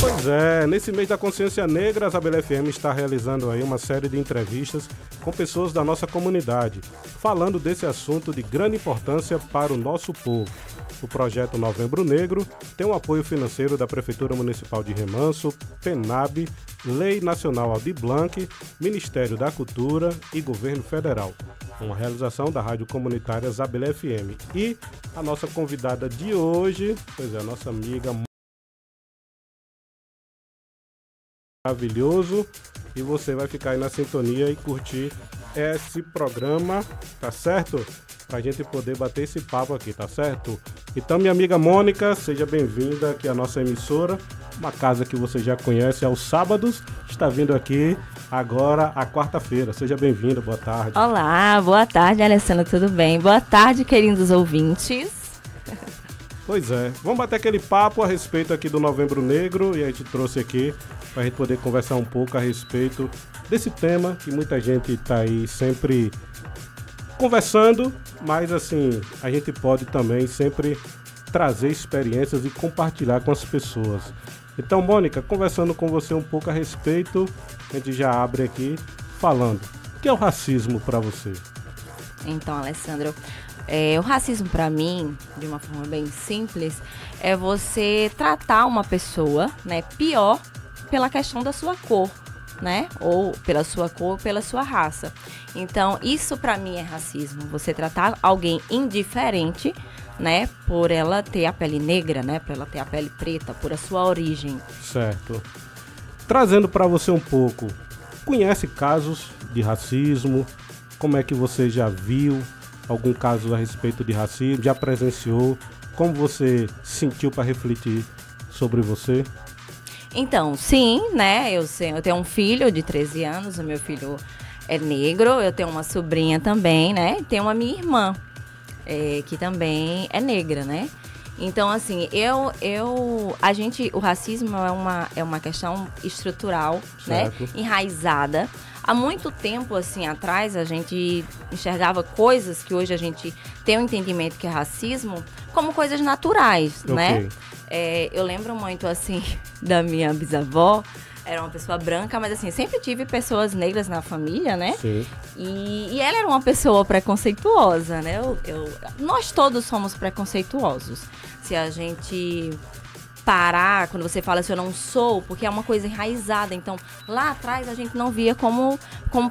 Pois é, nesse mês da consciência negra, a Isabela FM está realizando aí uma série de entrevistas com pessoas da nossa comunidade, falando desse assunto de grande importância para o nosso povo. O projeto Novembro Negro tem o apoio financeiro da Prefeitura Municipal de Remanso, PENAB, Lei Nacional Aldir Blanc, Ministério da Cultura e Governo Federal. Uma realização da Rádio Comunitária Isabela FM. E a nossa convidada de hoje, pois é, a nossa amiga maravilhoso, e você vai ficar aí na sintonia e curtir esse programa, tá certo? Pra gente poder bater esse papo aqui, tá certo? Então, minha amiga Mônica, seja bem-vinda aqui à nossa emissora, uma casa que você já conhece aos sábados, está vindo aqui agora à quarta-feira. Seja bem-vinda, boa tarde. Olá, boa tarde, Alessandra, tudo bem? Boa tarde, queridos ouvintes. Pois é, vamos bater aquele papo a respeito aqui do Novembro Negro, e a gente trouxe aqui para a gente poder conversar um pouco a respeito desse tema que muita gente está aí sempre conversando, mas assim, a gente pode também sempre trazer experiências e compartilhar com as pessoas. Então, Mônica, conversando com você um pouco a respeito, a gente já abre aqui falando, o que é o racismo para você? Então, Alessandro, o racismo para mim, de uma forma bem simples, é você tratar uma pessoa, né, pior pela questão da sua cor, né? Ou pela sua cor, ou pela sua raça. Então, isso para mim é racismo. Você tratar alguém indiferente, né? Por ela ter a pele negra, né? Por ela ter a pele preta, por a sua origem. Certo. Trazendo para você um pouco, conhece casos de racismo? Como é que você já viu algum caso a respeito de racismo? Já presenciou? Como você sentiu para refletir sobre você? Então, sim, né, eu tenho um filho de 13 anos, o meu filho é negro, eu tenho uma sobrinha também, né, tenho uma minha irmã, que também é negra, né. Então, assim, o racismo é uma questão estrutural, certo, né, enraizada. Há muito tempo, assim, atrás, a gente enxergava coisas que hoje a gente tem um entendimento que é racismo como coisas naturais, né? Eu lembro muito, assim, da minha bisavó, era uma pessoa branca, mas, assim, sempre tive pessoas negras na família, né? Sim. E ela era uma pessoa preconceituosa, né? Nós todos somos preconceituosos. Se a gente parar, quando você fala assim, eu não sou, porque é uma coisa enraizada. Então, lá atrás a gente não via como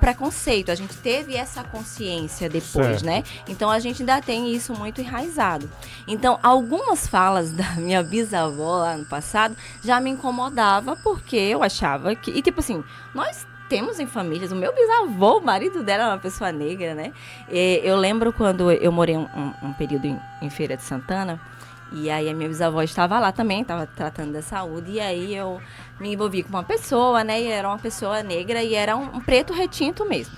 preconceito. A gente teve essa consciência depois, certo, né? Então, a gente ainda tem isso muito enraizado. Então, algumas falas da minha bisavó lá no passado já me incomodava, porque eu achava que... E, tipo assim, nós temos em famílias... O meu bisavô, o marido dela era uma pessoa negra, né? Eu lembro quando eu morei um período em Feira de Santana... E aí a minha bisavó estava lá também, estava tratando da saúde, e aí eu me envolvi com uma pessoa, né, e era uma pessoa negra, e era um preto retinto mesmo.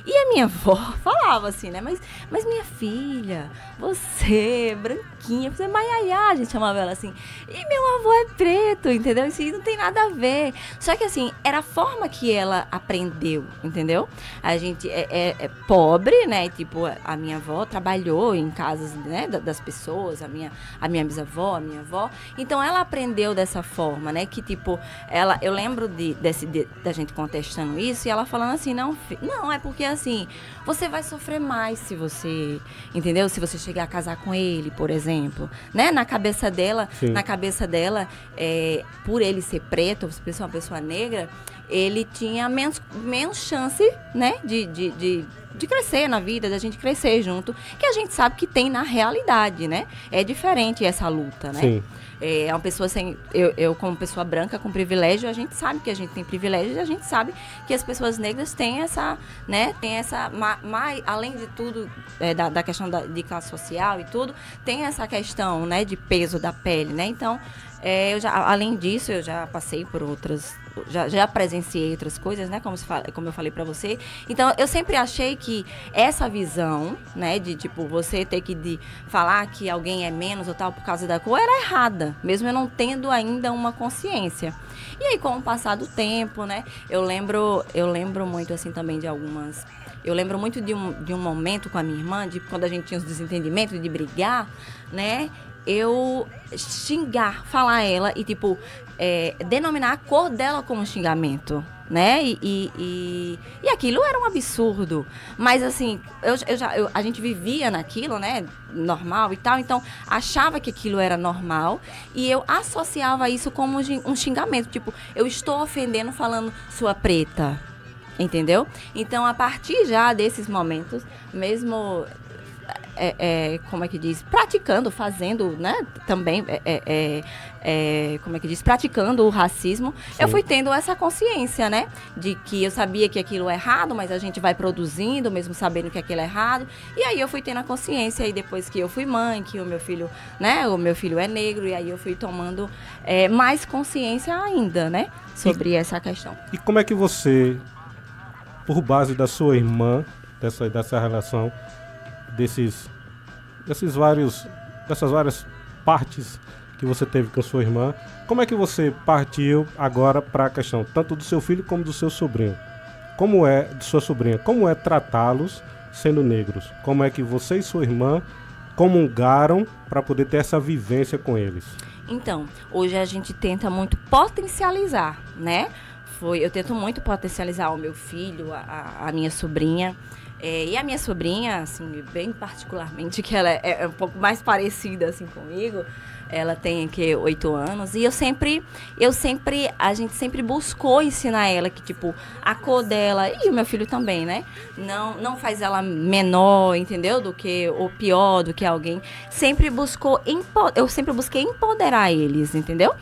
E a minha avó falava assim, né, mas minha filha, você, branquinha, você é maiaiá, a gente chamava ela assim, e meu avô é preto, entendeu? Isso não tem nada a ver. Só que assim, era a forma que ela aprendeu, entendeu? A gente é pobre, né, tipo, a minha avó trabalhou em casas, né, das pessoas, a minha bisavó, a minha avó, então ela aprendeu dessa forma, né, que tipo, eu lembro da gente contestando isso, e ela falando assim, não, é porque assim, você vai sofrer mais se você, entendeu? Se você chegar a casar com ele, por exemplo, né? Na cabeça dela, por ele ser preto, por ser uma pessoa negra, ele tinha menos chance, né? De crescer na vida, da gente crescer junto, que a gente sabe que tem na realidade, né? É diferente essa luta, né? Sim. É uma pessoa sem... Eu, como pessoa branca com privilégio, a gente sabe que a gente tem privilégio e a gente sabe que as pessoas negras têm essa, né? Tem essa... além de tudo, da questão de classe social e tudo, tem essa questão, né? De peso da pele, né? Então, além disso, eu já passei por outras... Já presenciei outras coisas, né? Como eu falei pra você. Então, eu sempre achei que essa visão, né? De, tipo, você ter que falar que alguém é menos ou tal por causa da cor, era errada. Mesmo eu não tendo ainda uma consciência. E aí, com o passar do tempo, né? Eu lembro muito, assim, também de algumas Eu lembro muito de um momento com a minha irmã, de quando a gente tinha os desentendimentos, de brigar, né? Eu xingar, falar a ela e, tipo, denominar a cor dela como xingamento, né? E aquilo era um absurdo. Mas, assim, a gente vivia naquilo, né? Normal e tal. Então, achava que aquilo era normal. E eu associava isso como um xingamento. Tipo, eu estou ofendendo falando sua preta. Entendeu? Então, a partir já desses momentos, mesmo... como é que diz? Praticando, fazendo, né? Também, como é que diz? Praticando o racismo. Sim. Eu fui tendo essa consciência, né? De que eu sabia que aquilo é errado, mas a gente vai produzindo, mesmo sabendo que aquilo é errado. E aí eu fui tendo a consciência, e depois que eu fui mãe, que o meu filho, né? O meu filho é negro, e aí eu fui tomando mais consciência ainda, né? Sobre essa questão. E como é que você, por base da sua irmã, dessa relação, dessas várias partes que você teve com sua irmã, como é que você partiu agora para a questão tanto do seu filho como do seu sobrinho? De sua sobrinha, como é tratá-los sendo negros? Como é que você e sua irmã comungaram para poder ter essa vivência com eles? Então, hoje a gente tenta muito potencializar, né? Eu tento muito potencializar o meu filho, a minha sobrinha. E a minha sobrinha, assim, bem particularmente, que ela é um pouco mais parecida, assim, comigo. Ela tem, 8 anos. E a gente sempre buscou ensinar ela que, tipo, a cor dela, e o meu filho também, né? Não faz ela menor, entendeu? Ou pior do que alguém. Eu sempre busquei empoderar eles, entendeu?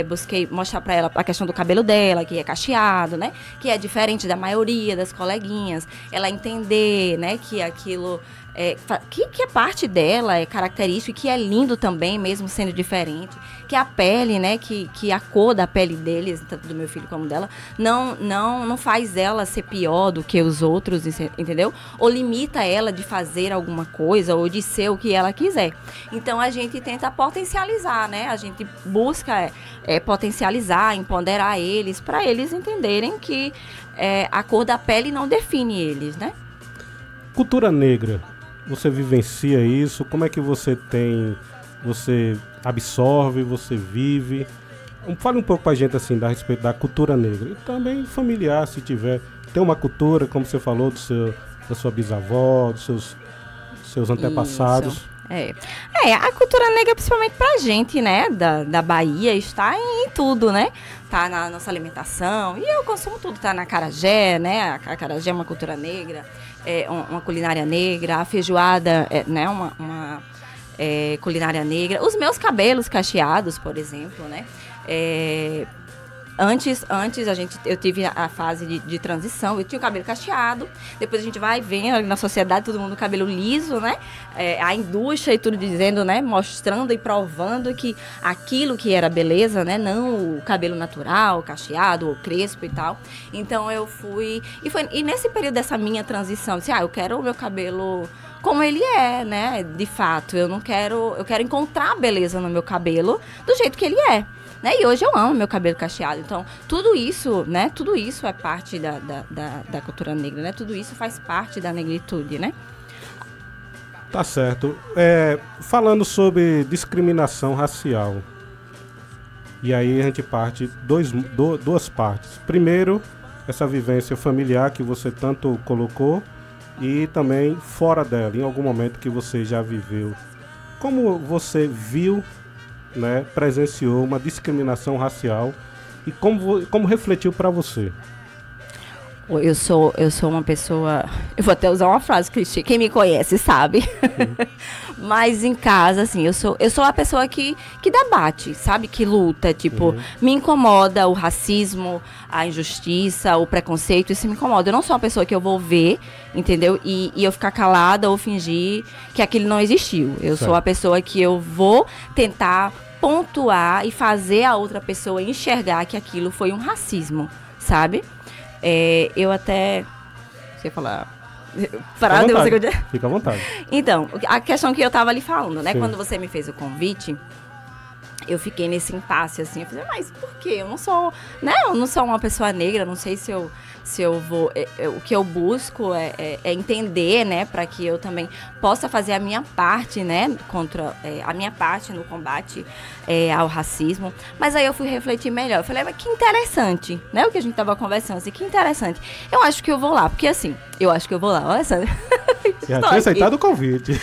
Busquei mostrar pra ela a questão do cabelo dela, que é cacheado, né? Que é diferente da maioria das coleguinhas. Ela entender, né, que aquilo... que é parte dela, é característico, e que é lindo também, mesmo sendo diferente. Que a pele, né, que a cor da pele deles, tanto do meu filho como dela, não faz ela ser pior do que os outros, entendeu? Ou limita ela de fazer alguma coisa, ou de ser o que ela quiser. Então, a gente tenta potencializar, né? A gente busca potencializar, empoderar eles, para eles entenderem que a cor da pele não define eles, né? Cultura negra. Você vivencia isso? Como é que você absorve, você vive? Fale um pouco pra gente, assim, a respeito da cultura negra. E também familiar, se tiver. Tem uma cultura, como você falou, da sua bisavó, dos seus antepassados. Isso. A cultura negra, principalmente pra gente, né, da Bahia, está em tudo, né? Tá na nossa alimentação, e eu consumo tudo, tá na acarajé, né? A acarajé é uma cultura negra, uma culinária negra, a feijoada né, uma culinária negra. Os meus cabelos cacheados, por exemplo, né? Antes eu tive a fase de transição, eu tinha o cabelo cacheado, depois a gente vai vendo na sociedade todo mundo com cabelo liso, né? A indústria e tudo dizendo, né? Mostrando e provando que aquilo que era beleza, né? Não o cabelo natural, cacheado ou crespo e tal. Então eu fui... E nesse período dessa minha transição, eu disse, eu quero o meu cabelo como ele é, né? De fato, eu quero encontrar beleza no meu cabelo do jeito que ele é. Né? E hoje eu amo meu cabelo cacheado. Então, tudo isso, né? Tudo isso é parte da cultura negra, né? Tudo isso faz parte da negritude, né? Tá certo. Falando sobre discriminação racial. E aí a gente parte duas partes. Primeiro, essa vivência familiar que você tanto colocou, e também fora dela, em algum momento que você já viveu. Como você viu, né, presenciou uma discriminação racial e como refletiu para você? Eu sou uma pessoa... Eu vou até usar uma frase clichê. Quem me conhece sabe. Mas em casa, assim, eu sou a pessoa que debate, sabe? Que luta, tipo... Me incomoda o racismo, a injustiça, o preconceito. Isso me incomoda. Eu não sou uma pessoa que eu vou ver, entendeu? E eu ficar calada ou fingir que aquilo não existiu. Eu sou a pessoa que eu vou tentar pontuar e fazer a outra pessoa enxergar que aquilo foi um racismo, sabe? Eu até... Você falar... Fica à vontade. Então, a questão que eu tava ali falando, né? Sim. Quando você me fez o convite, eu fiquei nesse impasse, assim, eu falei, mas por quê? Eu não sou, né? Eu não sou uma pessoa negra, não sei se eu vou... o que eu busco é entender, né? Para que eu também possa fazer a minha parte, né? A minha parte no combate ao racismo. Mas aí eu fui refletir melhor. Eu falei, mas que interessante, né? O que a gente tava conversando, assim, que interessante. Eu acho que eu vou lá, porque assim, eu acho que eu vou lá, olha só. Já tinha aceitado o convite.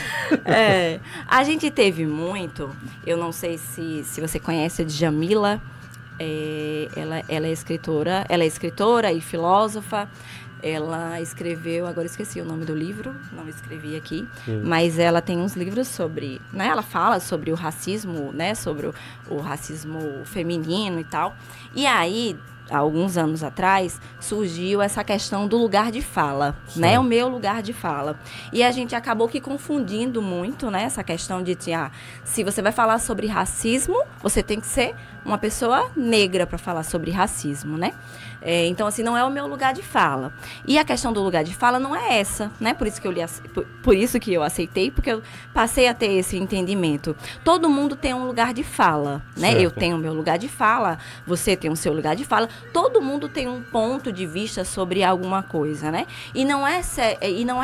A gente teve muito, eu não sei se você conhece a Djamila, ela é escritora e filósofa. Ela escreveu, agora esqueci o nome do livro, não escrevi aqui, mas ela tem uns livros sobre, né, ela fala sobre o racismo, né, sobre o racismo feminino e tal. E aí, há alguns anos atrás, surgiu essa questão do lugar de fala, né? O meu lugar de fala. E a gente acabou que confundindo muito, né? Essa questão de, se você vai falar sobre racismo, você tem que ser uma pessoa negra para falar sobre racismo, né? Então, assim, não é o meu lugar de fala. E a questão do lugar de fala não é essa, né? Por isso que eu aceitei, porque eu passei a ter esse entendimento. Todo mundo tem um lugar de fala, né? Certo. Eu tenho o meu lugar de fala, você tem o seu lugar de fala. Todo mundo tem um ponto de vista sobre alguma coisa, né? E não é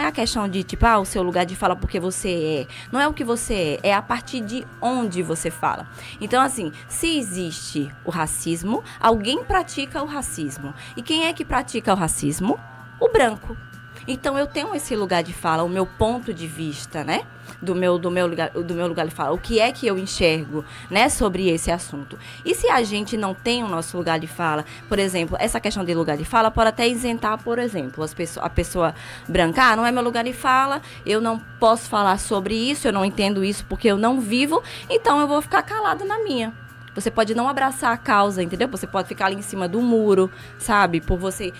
a questão de, o seu lugar de fala porque você é. Não é o que você é a partir de onde você fala. Então, assim, se existe o racismo, alguém pratica o racismo. E quem é que pratica o racismo? O branco. Então, eu tenho esse lugar de fala, o meu ponto de vista, né? Do meu lugar de fala. O que é que eu enxergo, né? Sobre esse assunto. E se a gente não tem o nosso lugar de fala, por exemplo, essa questão de lugar de fala pode até isentar, por exemplo, a pessoa branca, não é meu lugar de fala, eu não posso falar sobre isso, eu não entendo isso porque eu não vivo, então eu vou ficar calada na minha. Você pode não abraçar a causa, entendeu? Você pode ficar ali em cima do muro, sabe? Por você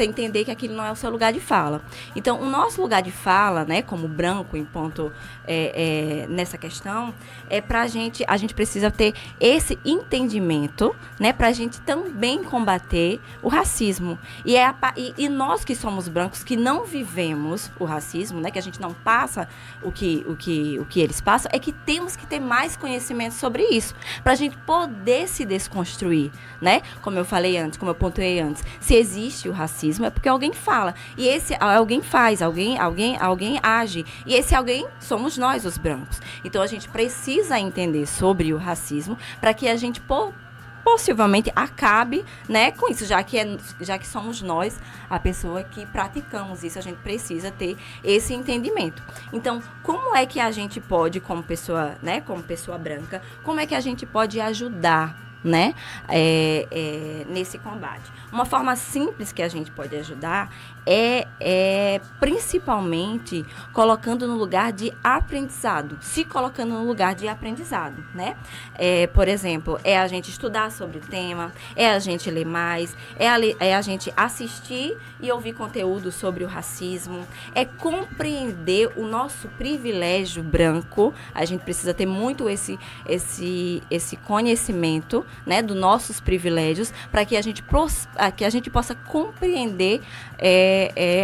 entender que aquilo não é o seu lugar de fala. Então, o nosso lugar de fala, né, como branco, em ponto nessa questão, a gente precisa ter esse entendimento, né, pra gente também combater o racismo. E nós que somos brancos, que não vivemos o racismo, né, que a gente não passa o que eles passam, é que temos que ter mais conhecimento sobre isso, pra gente poder se desconstruir, né? Como eu falei antes, como eu pontuei antes, se existe o racismo é porque alguém fala, e esse alguém faz, alguém age, e esse alguém somos nós, os brancos. Então a gente precisa entender sobre o racismo para que a gente possivelmente acabe, né, com isso, já que somos nós a pessoa que praticamos isso, a gente precisa ter esse entendimento. Então, como é que a gente pode, como pessoa, né, como pessoa branca, como é que a gente pode ajudar, né, nesse combate? Uma forma simples que a gente pode ajudar é principalmente colocando no lugar de aprendizado, se colocando no lugar de aprendizado, né? Por exemplo, a gente estudar sobre o tema, a gente ler mais, a gente assistir e ouvir conteúdo sobre o racismo, compreender o nosso privilégio branco. A gente precisa ter muito esse conhecimento, né, dos nossos privilégios, para que a gente possa compreender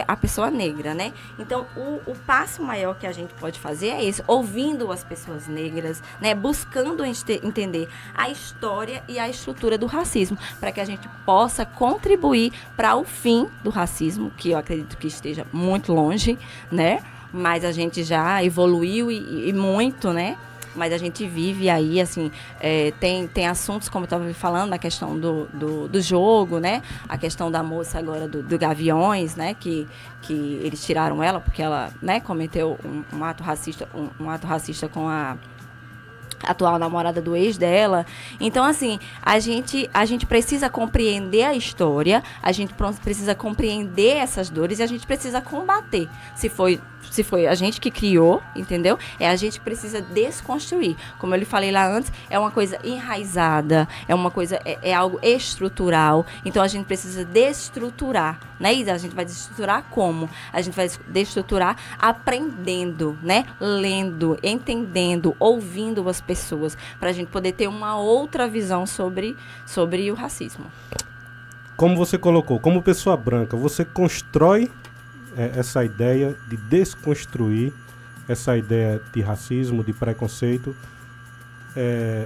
a pessoa negra, né? Então, o passo maior que a gente pode fazer é esse, ouvindo as pessoas negras, né? Buscando entender a história e a estrutura do racismo, para que a gente possa contribuir para o fim do racismo, que eu acredito que esteja muito longe, né? Mas a gente já evoluiu e muito, né? Mas a gente vive aí, assim, tem assuntos, como eu estava falando, na questão do jogo, né? A questão da moça agora do Gaviões, né? Que eles tiraram ela porque ela, né, cometeu um ato racista com a atual namorada do ex dela. Então, assim, a gente precisa compreender a história, a gente precisa compreender essas dores e a gente precisa combater. Se foi a gente que criou, entendeu? A gente que precisa desconstruir. Como eu lhe falei lá antes, é uma coisa enraizada, é uma coisa, é algo estrutural. Então, a gente precisa destruturar, né? E a gente vai destruturar como? A gente vai destruturar aprendendo, né? Lendo, entendendo, ouvindo as pessoas, para a gente poder ter uma outra visão sobre o racismo. Como você colocou, como pessoa branca, você constrói essa ideia de desconstruir essa ideia de racismo, de preconceito,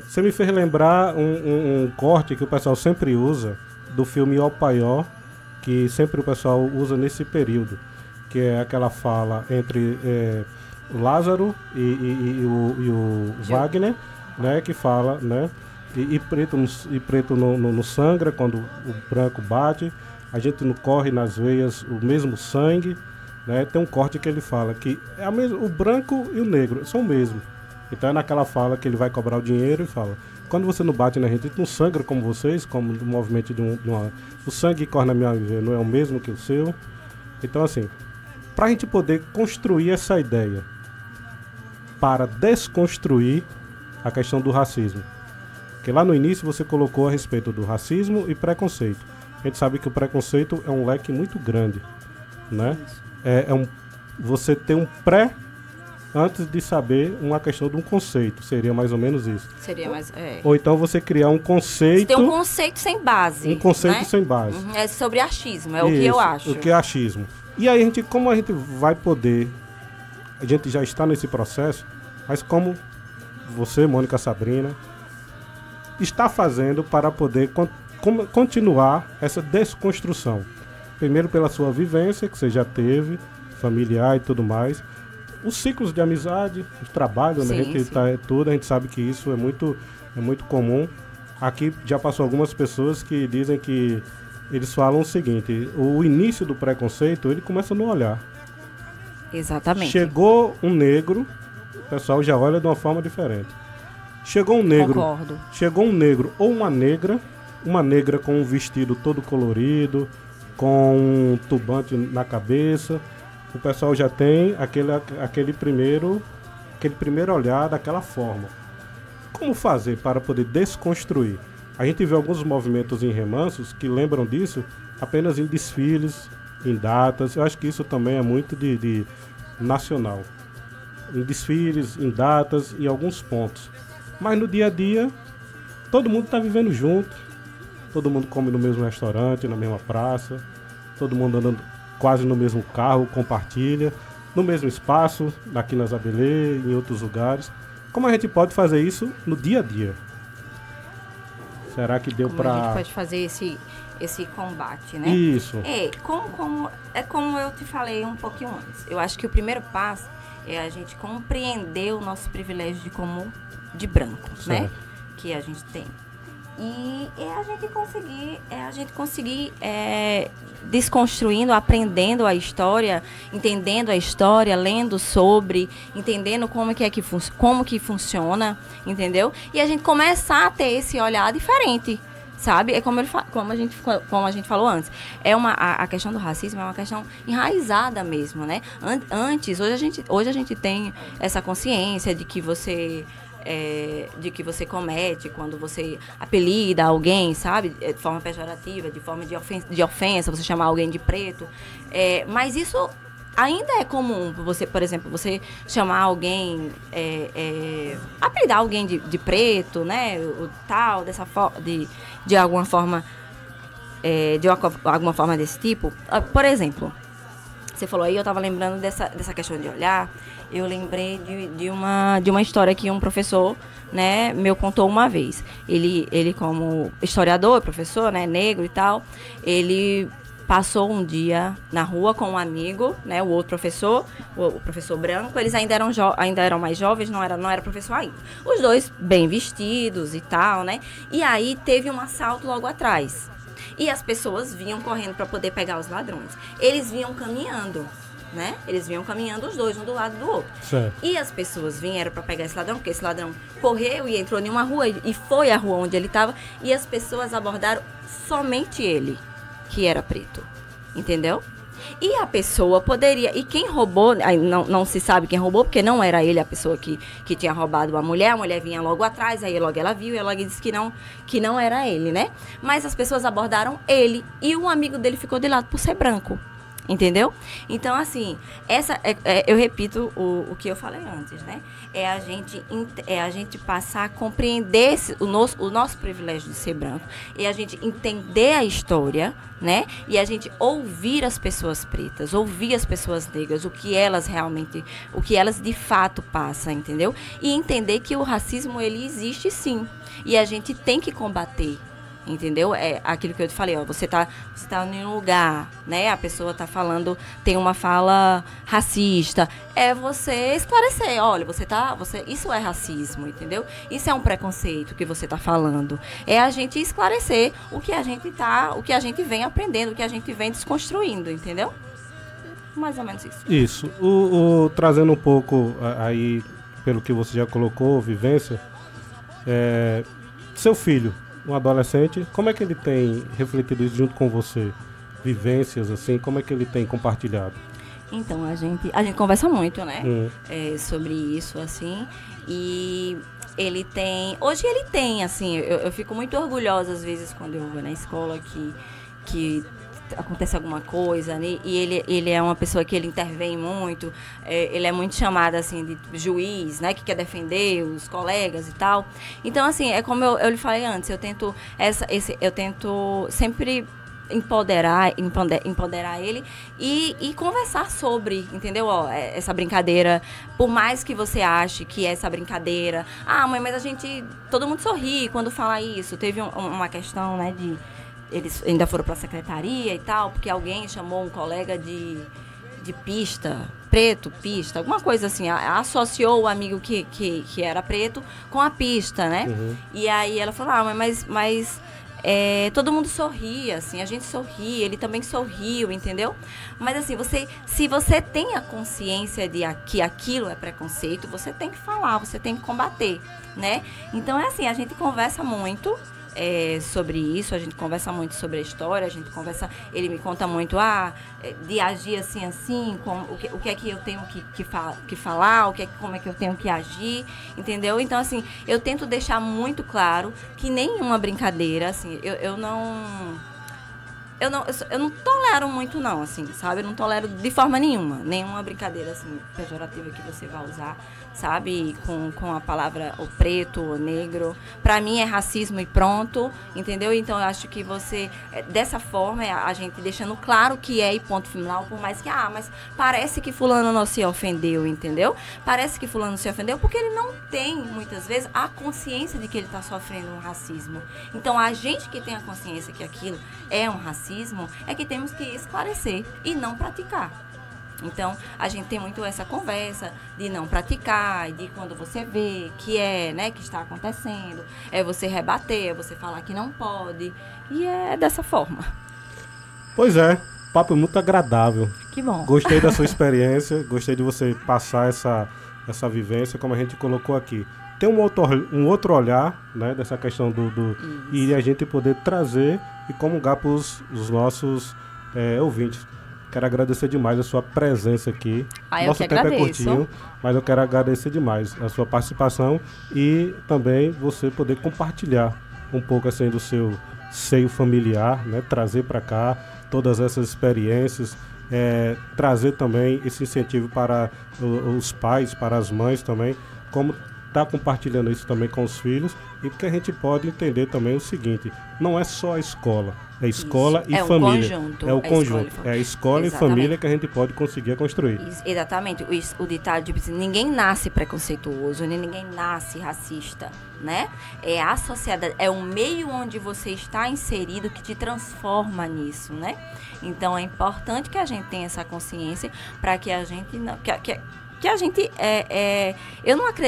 Você me fez lembrar um corte que o pessoal sempre usa do filme O Paió, que sempre o pessoal usa nesse período, que é aquela fala entre o Lázaro e o Wagner, né, que fala, né, e preto não sangra quando o branco bate, a gente não corre nas veias o mesmo sangue, né? Tem um corte que ele fala que o branco e o negro são o mesmo. Então é naquela fala que ele vai cobrar o dinheiro e fala: quando você não bate na gente não sangra como vocês, como o movimento o sangue que corre na minha veia não é o mesmo que o seu. Então, assim, para a gente poder construir essa ideia para desconstruir a questão do racismo, porque lá no início você colocou a respeito do racismo e preconceito. A gente sabe que o preconceito é um leque muito grande, né? Você tem um pré antes de saber uma questão de um conceito. Seria mais ou menos isso. Seria mais... Ou então você criar um conceito... Você tem um conceito sem base. Um conceito, né? Sem base. É sobre achismo, é isso, o que eu acho. O que é achismo. E aí, como a gente vai poder... A gente já está nesse processo, mas como você, Mônica Sabrina, está fazendo para poder continuar essa desconstrução? Primeiro pela sua vivência, que você já teve, familiar e tudo mais. Os ciclos de amizade, o trabalho, né? A gente sabe que isso é muito comum. Aqui já passou algumas pessoas que dizem que eles falam o seguinte: o início do preconceito, ele começa no olhar. Exatamente. Chegou um negro, o pessoal já olha de uma forma diferente. Chegou um negro. Concordo. Chegou um negro ou uma negra com um vestido todo colorido, com um turbante na cabeça. O pessoal já tem aquele primeiro olhar daquela forma. Como fazer para poder desconstruir? A gente vê alguns movimentos em remansos que lembram disso apenas em desfiles, em datas. Eu acho que isso também é muito de nacional. Em desfiles, em datas e alguns pontos. Mas no dia a dia, todo mundo está vivendo junto. Todo mundo come no mesmo restaurante, na mesma praça. Todo mundo andando quase no mesmo carro, compartilha, no mesmo espaço, aqui na Zabelê, em outros lugares. Como a gente pode fazer isso no dia a dia? Será que deu para... Como a gente pode fazer esse combate, né? Isso. Como eu te falei um pouquinho antes. Eu acho que o primeiro passo é a gente compreender o nosso privilégio de branco, certo, né? Que a gente tem. E a gente conseguir desconstruindo, aprendendo a história, entendendo a história, lendo sobre, entendendo como que funciona, entendeu? E a gente começar a ter esse olhar diferente, sabe? É como a gente falou antes. A questão do racismo é uma questão enraizada mesmo, né? Hoje a gente tem essa consciência de que você comete quando você apelida alguém, sabe? De forma pejorativa, de forma de ofensa, você chamar alguém de preto. Mas isso ainda é comum. Você, por exemplo, você chamar alguém, apelidar alguém de preto, né? O tal, dessa de alguma forma, alguma forma desse tipo. Por exemplo, você falou aí, eu estava lembrando dessa questão de olhar. Eu lembrei de uma história que um professor, né, meu contou uma vez. Ele como historiador, professor, né, negro e tal, ele passou um dia na rua com um amigo, né, o outro professor, o professor branco. Eles ainda eram mais jovens, não era professor ainda. Os dois bem vestidos e tal, né? E aí teve um assalto logo atrás. E as pessoas vinham correndo para poder pegar os ladrões. Eles vinham caminhando, né? Eles vinham caminhando os dois, um do lado do outro. Certo. E as pessoas vieram para pegar esse ladrão, porque esse ladrão correu e entrou em uma rua e foi à rua onde ele estava. E as pessoas abordaram somente ele, que era preto. Entendeu? E a pessoa poderia... E quem roubou... Não se sabe quem roubou, porque não era ele a pessoa que tinha roubado a mulher. A mulher vinha logo atrás, aí logo ela viu e ela disse que não era ele, né? Mas as pessoas abordaram ele e o amigo dele ficou de lado por ser branco. Entendeu? Então, assim, eu repito o que eu falei antes, né? É a gente passar a compreender o nosso privilégio de ser branco. E a gente entender a história, né? E a gente ouvir as pessoas pretas, ouvir as pessoas negras, o que elas de fato passam, entendeu? E entender que o racismo, ele existe sim. E a gente tem que combater. Entendeu? É aquilo que eu te falei, ó, você tá em um lugar, né? A pessoa tá falando, tem uma fala racista. É você esclarecer, olha, isso é racismo, entendeu? Isso é um preconceito que você tá falando. É a gente esclarecer o que a gente vem aprendendo, o que a gente vem desconstruindo, entendeu? Mais ou menos isso. Isso. Trazendo um pouco aí, pelo que você já colocou, vivência, seu filho, um adolescente, como é que ele tem refletido isso junto com você? Vivências, assim, como é que ele tem compartilhado? Então, a gente conversa muito, né? Sobre isso, assim, e hoje ele tem, assim, eu fico muito orgulhosa, às vezes, quando eu vou na escola, que acontece alguma coisa, né? E ele é uma pessoa que ele intervém muito, ele é muito chamado, assim, de juiz, né? Que quer defender os colegas e tal. Então, assim, é como eu lhe falei antes, eu tento sempre empoderar ele e conversar sobre, entendeu? Ó, essa brincadeira, por mais que você ache que essa brincadeira, mãe, mas todo mundo sorri quando fala isso. Teve uma questão, né, eles ainda foram para a secretaria e tal, porque alguém chamou um colega de pista, preto, pista, alguma coisa assim, associou o amigo que era preto com a pista, né? Uhum. E aí ela falou, mas todo mundo sorria, assim, a gente sorria, ele também sorriu, entendeu? Mas assim, se você tem a consciência de que aquilo é preconceito, você tem que falar, você tem que combater, né? Então é assim, a gente conversa muito sobre isso, a gente conversa muito sobre a história, ele me conta muito de agir assim, o que é que eu tenho que falar, como é que eu tenho que agir, entendeu? Então, assim, eu tento deixar muito claro que nenhuma brincadeira, assim, eu não tolero muito não, assim, sabe? Eu não tolero de forma nenhuma brincadeira, assim, pejorativa que você vai usar, sabe? Com a palavra o preto, o negro. Pra mim é racismo e pronto, entendeu? Então eu acho que dessa forma, a gente deixando claro que e ponto final, por mais que, mas parece que fulano não se ofendeu, entendeu? Parece que fulano se ofendeu porque ele não tem, muitas vezes, a consciência de que ele tá sofrendo um racismo. Então a gente que tem a consciência que aquilo é um racismo, é que temos que esclarecer e não praticar. Então, a gente tem muito essa conversa de não praticar, e de quando você vê que que está acontecendo, é você rebater, é você falar que não pode, e é dessa forma. Pois é, papo muito agradável. Que bom. Gostei da sua experiência, gostei de você passar essa vivência, como a gente colocou aqui. Tem um outro olhar, né, dessa questão e a gente poder trazer e comungar para os nossos ouvintes. Quero agradecer demais a sua presença aqui. Nosso tempo é curtinho, mas eu quero agradecer demais a sua participação e também você poder compartilhar um pouco assim do seu seio familiar, né? Trazer para cá todas essas experiências, trazer também esse incentivo para os pais, para as mães também, como está compartilhando isso também com os filhos, e porque a gente pode entender também o seguinte, não é só a escola, é escola e família. É o conjunto. É a escola e família que a gente pode conseguir construir. Exatamente. O ditado de ninguém nasce preconceituoso, ninguém nasce racista, né? É a sociedade, é o meio onde você está inserido que te transforma nisso, né? Então é importante que a gente tenha essa consciência para que a gente não... Que a gente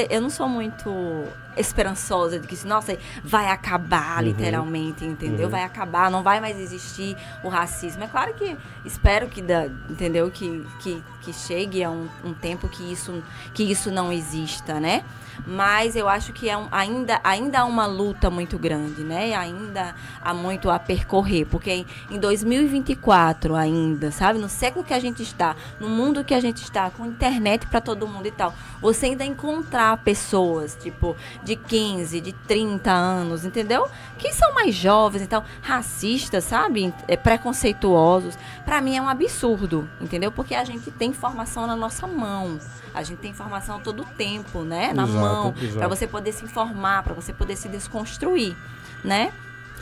eu não sou muito esperançosa de que, nossa, vai acabar literalmente, entendeu? Vai acabar, não vai mais existir o racismo. É claro que espero entendeu? Que chegue a um tempo que isso não exista, né? Mas eu acho que ainda há uma luta muito grande, né? Ainda há muito a percorrer, porque em 2024 ainda, sabe? No século que a gente está, no mundo que a gente está, com internet para todo mundo e tal, você ainda encontrar pessoas, tipo, de 15, de 30 anos, entendeu? Que são mais jovens, então, racistas, sabe? Preconceituosos. Pra mim é um absurdo, entendeu? Porque a gente tem informação na nossa mão. A gente tem informação todo o tempo, né? Na mão. Pra você poder se informar, pra você poder se desconstruir, né?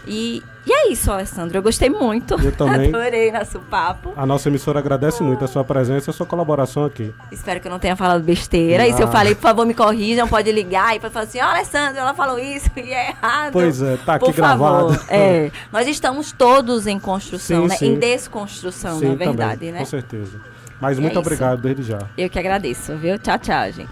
E é isso, Alessandro. Eu gostei muito. Eu também. Adorei nosso papo. A nossa emissora agradece muito a sua presença e a sua colaboração aqui. Espero que eu não tenha falado besteira. E se eu falei, por favor, me corrijam. Pode ligar e pode falar assim, ó, Alessandro, ela falou isso e é errado. Pois é, tá aqui por gravado. Favor. Nós estamos todos em construção, sim, né? Sim. Em desconstrução, sim, na verdade, também, né? Com certeza. Mas muito obrigado desde já. Eu que agradeço, viu? Tchau, tchau, gente.